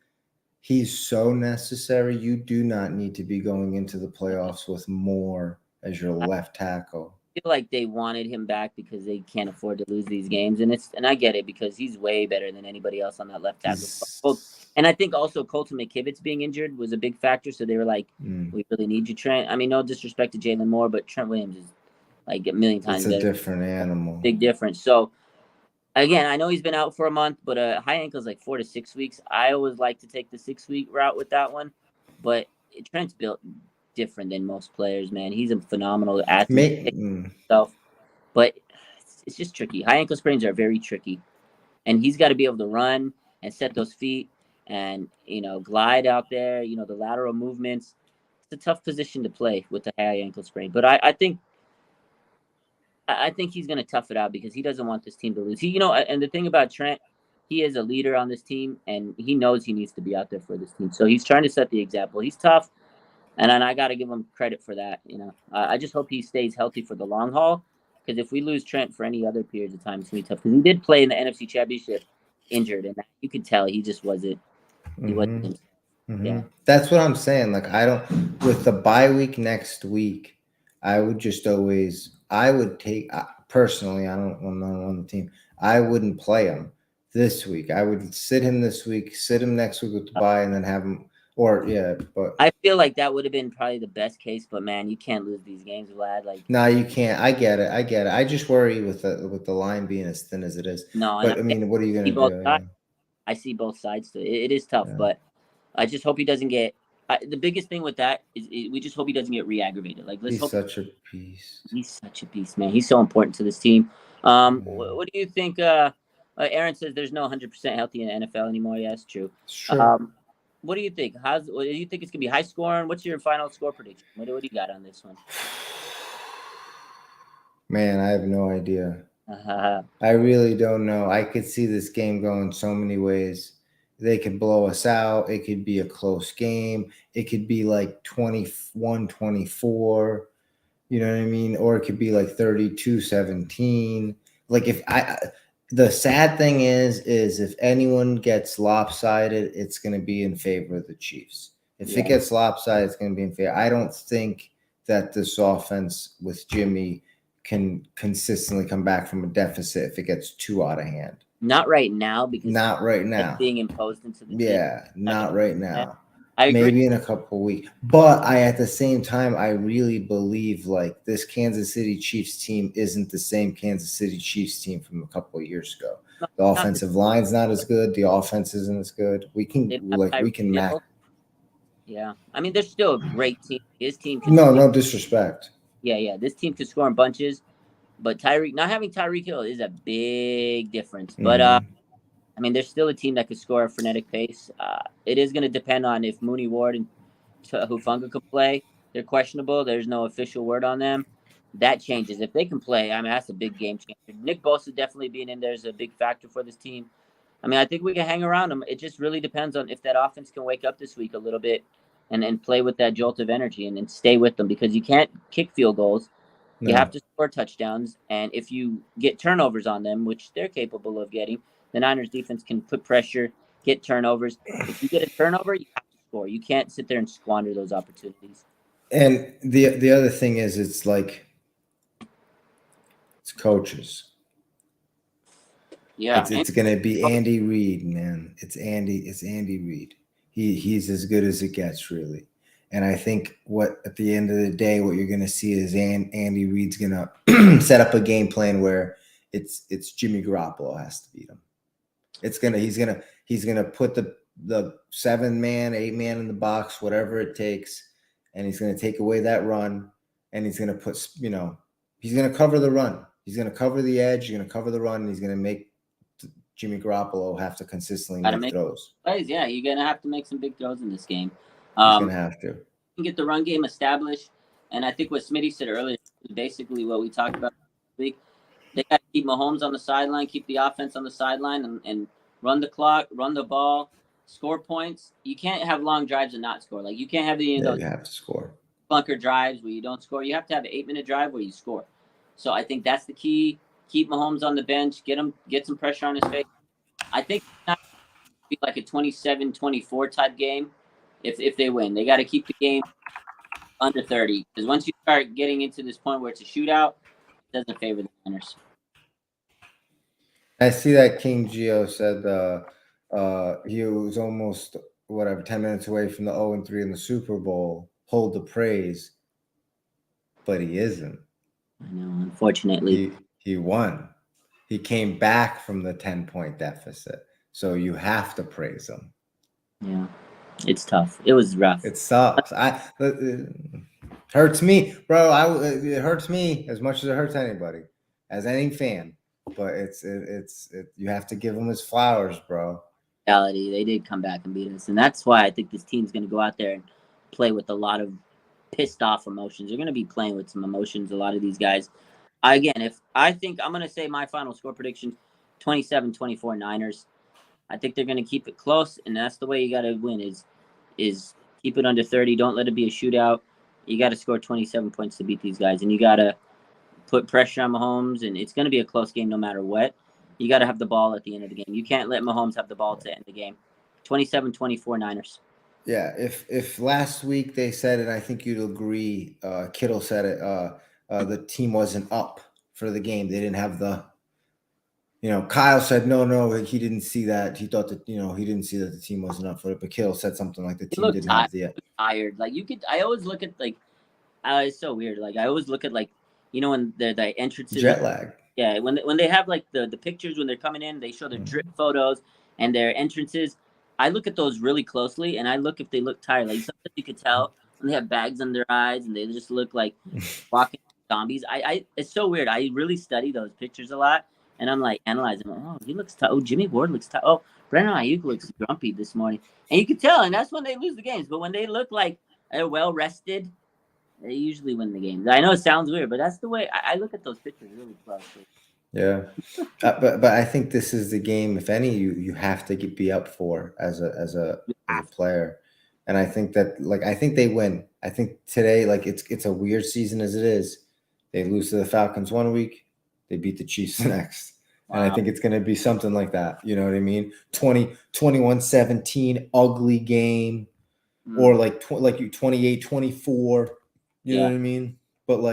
He's so necessary. You do not need to be going into the playoffs with Moore as your left tackle. I feel like they wanted him back because they can't afford to lose these games, and I get it because he's way better than anybody else on that left tackle. And I think also Colton McKivitz being injured was a big factor. So they were like, "We really need you, Trent." I mean, no disrespect to Jalen Moore, but Trent Williams is like a million times better. It's a different animal. Big difference. So again, I know he's been out for a month, but a high ankle is like 4 to 6 weeks. I always like to take the 6-week route with that one, but Trent's built different than most players, man. He's a phenomenal athlete himself, but it's just tricky. High ankle sprains are very tricky, and he's got to be able to run and set those feet and glide out there. The lateral movements. It's a tough position to play with the high ankle sprain, but I think he's going to tough it out because he doesn't want this team to lose. And the thing about Trent, he is a leader on this team, and he knows he needs to be out there for this team. So he's trying to set the example. He's tough. And then I got to give him credit for that. I just hope he stays healthy for the long haul. Because if we lose Trent for any other periods of time, it's gonna be tough. Because he did play in the NFC Championship injured, and you could tell he just wasn't. He wasn't himself. Yeah. That's what I'm saying. Like, I don't, with the bye week next week, I would just always, I would take, personally, I'm not on the team. I wouldn't play him this week. I would sit him this week, sit him next week with the bye, and then have him, but I feel like that would have been probably the best case, but man, you can't lose these games, Vlad. Like, no, you can't. I get it. I just worry with the line being as thin as it is. no, But I mean, what are you gonna do? Yeah. I see both sides to it. It is tough, but I just hope he doesn't get. The biggest thing with that is we just hope he doesn't get re-aggravated. Like, let's He's hope such a beast. He's such a beast, man. He's so important to this team. What do you think? Aaron says there's no 100% healthy in the NFL anymore. Yeah, that's true. Sure. What do you think? What do you think it's gonna be high scoring? What's your final score prediction? What do you got on this one? Man, I have no idea. I really don't know. I could see this game going so many ways. They could blow us out. It could be a close game. It could be like 21-24. You know what I mean? Or it could be like 32-17. Like, the sad thing is if anyone gets lopsided, it's going to be in favor of the Chiefs. If it gets lopsided, it's going to be in favor. I don't think that this offense with Jimmy can consistently come back from a deficit if it gets too out of hand. Not right now, because not right now being imposed into the team. Not right now. I agree. Maybe in a couple of weeks. But at the same time, I really believe like this Kansas City Chiefs team isn't the same Kansas City Chiefs team from a couple of years ago. The offensive line's not as good. The offense isn't as good. We can match. Yeah, I mean, they're still a great team. His team. No disrespect. Yeah. This team could score in bunches, but not having Tyreek Hill is a big difference. But I mean, there's still a team that could score a frenetic pace. It is going to depend on if Mooney Ward and Hufanga could play. They're questionable. There's no official word on them. That changes. If they can play, I mean, that's a big game changer. Nick Bosa definitely being in there is a big factor for this team. I mean, I think we can hang around them. It just really depends on if that offense can wake up this week a little bit and play with that jolt of energy and stay with them, because you can't kick field goals. No. You have to score touchdowns. And if you get turnovers on them, which they're capable of getting, the Niners defense can put pressure, get turnovers. If you get a turnover, you have to score. You can't sit there and squander those opportunities. And the other thing is, it's like, it's coaches. Yeah, it's going to be Andy Reid, man. It's Andy Reid. He's as good as it gets, really. And I think at the end of the day, what you're going to see is Andy Reid's going to set up a game plan where it's Jimmy Garoppolo has to beat him. He's gonna put the 7-man, 8-man in the box, whatever it takes, and he's gonna take away that run, and he's gonna put, he's gonna cover the run. He's gonna cover the edge. He's gonna cover the run. And he's gonna make Jimmy Garoppolo have to consistently make throws. Plays, yeah, you're gonna have to make some big throws in this game. He's gonna have to get the run game established, and I think what Smitty said earlier is basically what we talked about this week. They got to keep Mahomes on the sideline, keep the offense on the sideline, and run the clock, run the ball, score points. You can't have long drives and not score. Like, you can't have you have to score bunker drives where you don't score. You have to have an 8-minute drive where you score. So I think that's the key. Keep Mahomes on the bench, get some pressure on his face. I think it's not be like a 27-24 type game. If they win, they got to keep the game under 30, because once you start getting into this point where it's a shootout, it doesn't favor the Niners. I see that King Gio said he was almost 10 minutes away from the 0-3 in the Super Bowl. Hold the praise, but he isn't. I know, unfortunately. He won. He came back from the 10-point deficit, so you have to praise him. Yeah, it's tough. It was rough. It sucks. It hurts me, bro. It hurts me as much as it hurts anybody, as any fan. But you have to give him his flowers, bro. Reality, they did come back and beat us, and that's why I think this team's going to go out there and play with a lot of pissed off emotions. They're going to be playing with some emotions. A lot of these guys. If I think I'm going to say my final score prediction, 27-24 Niners. I think they're going to keep it close, and that's the way you got to win is Keep it under 30. Don't let it be a shootout. You got to score 27 points to beat these guys, and you got to put pressure on Mahomes, and it's going to be a close game no matter what. You got to have the ball at the end of the game. You can't let Mahomes have the ball to end the game. 27-24 Niners. Yeah, if last week they said, and I think you'd agree, Kittle said it, the team wasn't up for the game. They didn't have the, Kyle said, no, he didn't see that. He thought that, he didn't see that the team wasn't up for it. But Kittle said something like the team didn't have the. Tired. Like I always look at it's so weird. Like I always look at when the entrances. Jet lag. Yeah, when they have like the pictures when they're coming in, they show their drip photos and their entrances. I look at those really closely, and I look if they look tired. Like sometimes you could tell when they have bags under their eyes and they just look like walking zombies. It's so weird. I really study those pictures a lot, and I'm like analyzing. Oh, he looks tired. Oh, Jimmy Ward looks tired. Oh, Brandon Ayuk looks grumpy this morning, and you can tell. And that's when they lose the games. But when they look like they're well rested, they usually win the games. I know it sounds weird, but that's the way I look at those pictures really closely. Yeah, but I think this is the game. If any, you have to be up for as a player, and I think that I think they win. I think today it's a weird season as it is. They lose to the Falcons one week, they beat the Chiefs the next, and I think it's going to be something like that. You know what I mean? 21-17, ugly game, or 28-24. You know what I mean? But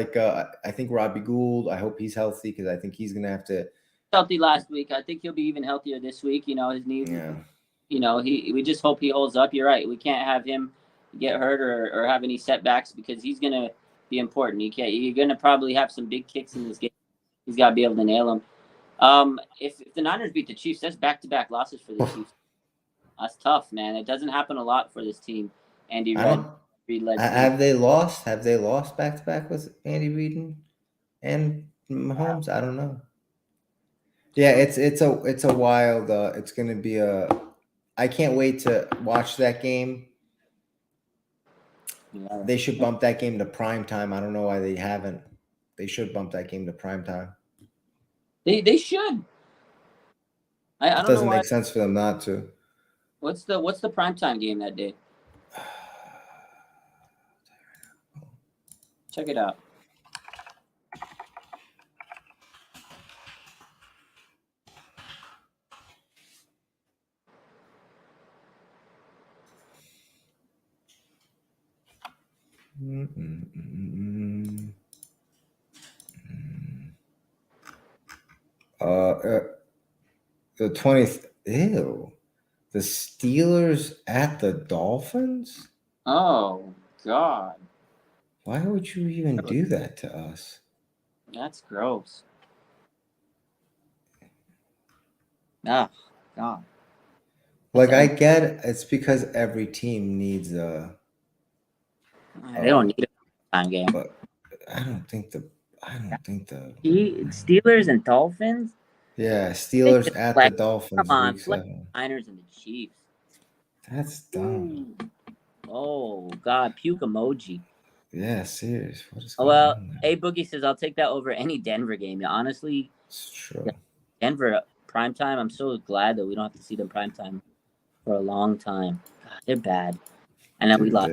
I think Robbie Gould, I hope he's healthy because I think he's gonna have to. Healthy last week. I think he'll be even healthier this week. His knees. Yeah. We just hope he holds up. You're right. We can't have him get hurt or have any setbacks because he's gonna be important. You're gonna probably have some big kicks in this game. He's got to be able to nail them. If the Niners beat the Chiefs, that's back-to-back losses for the Chiefs. That's tough, man. It doesn't happen a lot for this team. Andy Reid. Have they lost? Have they lost back to back with Andy Reid and Mahomes? I don't know. Yeah, it's a wild. It's going to be I can't wait to watch that game. Yeah. They should bump that game to prime time. I don't know why they haven't. They should bump that game to prime time. They should. I don't know. It doesn't make sense for them not to. What's the prime time game that day? Check it out. The 20th. Ew. The Steelers at the Dolphins? Oh, God. Why would you even do that to us? That's gross. Oh, God. I get it. It's because every team needs a. They don't need a time game. But I don't think the Steelers and Dolphins. Yeah, Steelers at the Dolphins. Come on, Niners and the Chiefs. That's dumb. Oh God, puke emoji. Yeah, serious. What is going on there? A Boogie says I'll take that over any Denver game. Yeah, honestly, it's true. Denver primetime. I'm so glad that we don't have to see them primetime for a long time. God, they're bad. And then we lost.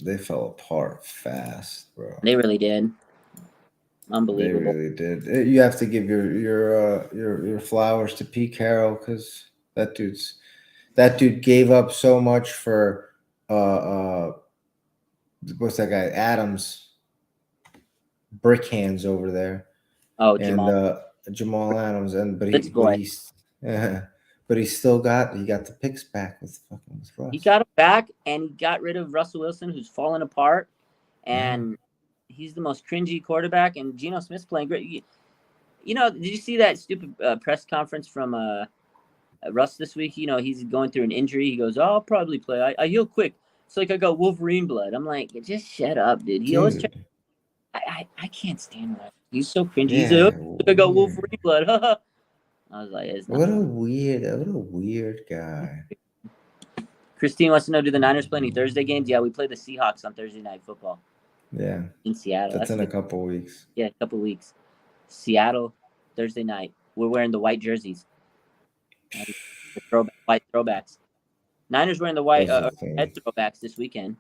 They fell apart fast, bro. They really did. Unbelievable. They really did. You have to give your flowers to Pete Carroll because that dude gave up so much for what's that guy Adams, brick hands over there. Oh, and Jamal Adams, but he still got the picks back with Russ. He got it back, and he got rid of Russell Wilson, who's fallen apart, and he's the most cringy quarterback. And Geno Smith's playing great. Did you see that stupid press conference from Russ this week? He's going through an injury. He goes, "I'll probably play. I heal quick. It's like I got Wolverine blood." I'm like, just shut up, dude. He always I can't stand Russ. He's so cringy. He's like, I got Wolverine blood. I was like, what a weird guy. Christine wants to know, do the Niners play any Thursday games? Yeah, we play the Seahawks on Thursday Night Football. Yeah. In Seattle. That's in a couple weeks. Yeah, a couple weeks. Seattle, Thursday night. We're wearing the white jerseys. The white throwbacks. Niners wearing the white Those are clean. head throwbacks this weekend.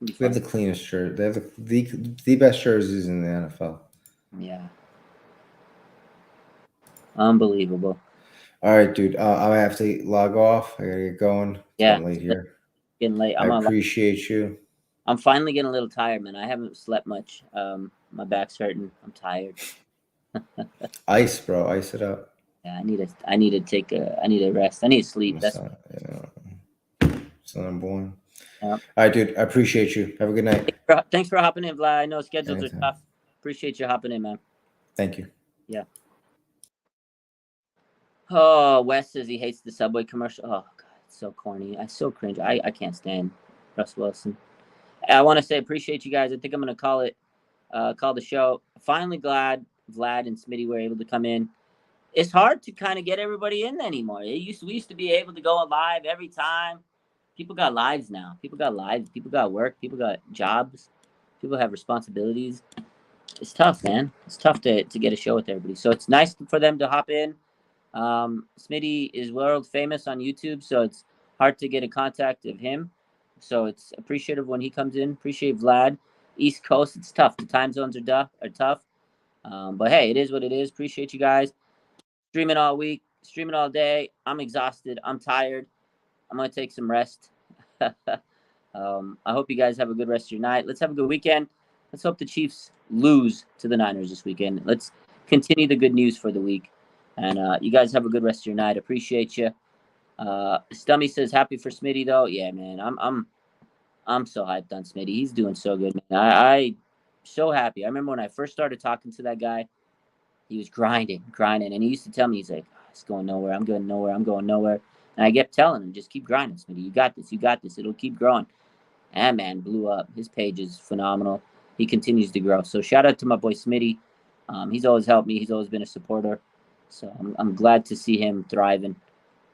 It's gonna be They have fun. the cleanest shirt. They have the best jerseys in the NFL. Yeah. Unbelievable. All right, dude. I have to log off. I gotta get going. It's Yeah. getting late here. Getting late. I appreciate you. I'm finally getting a little tired, man. I haven't slept much. My back's hurting. I'm tired. Ice, bro. Ice it up. Yeah, I need to rest. I need to sleep. That's So I'm born. Yeah. All right, dude. I appreciate you. Have a good night. Thanks for hopping in, Vlad. I know schedules Anytime. are tough. Appreciate you hopping in, man. Thank you. Yeah. Oh, Wes says he hates the Subway commercial. Oh God, it's so corny. I so cringe. I can't stand Russ Wilson. I want to say appreciate you guys. I think I'm gonna call the show. Finally glad Vlad and Smitty were able to come in. It's hard to kind of get everybody in anymore. We used to be able to go live every time. People got lives now. People got lives. People got work. People got jobs. People have responsibilities. It's tough, man. It's tough to get a show with everybody. So it's nice for them to hop in. Smitty is world famous on YouTube, so it's hard to get a contact of him. So it's appreciative when he comes in. Appreciate Vlad. East Coast, it's tough. The time zones are tough. But hey, it is what it is. Appreciate you guys. Streaming all week, streaming all day. I'm exhausted. I'm tired. I'm going to take some rest. I hope you guys have a good rest of your night. Let's have a good weekend. Let's hope the Chiefs lose to the Niners this weekend. Let's continue the good news for the week. And you guys have a good rest of your night. Appreciate you. Stummy says happy for Smitty though. Yeah, man. I'm so hyped on Smitty. He's doing so good, man. I so happy. I remember when I first started talking to that guy, he was grinding, and he used to tell me, he's like, it's going nowhere. I'm going nowhere. And I kept telling him, just keep grinding, Smitty. You got this. It'll keep growing. And man, blew up. His page is phenomenal. He continues to grow. So shout out to my boy Smitty. He's always helped me. He's always been a supporter. So I'm glad to see him thriving.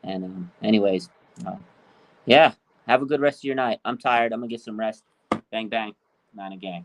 And anyways, yeah, have a good rest of your night. I'm tired. I'm going to get some rest. Bang, bang. Niner gang.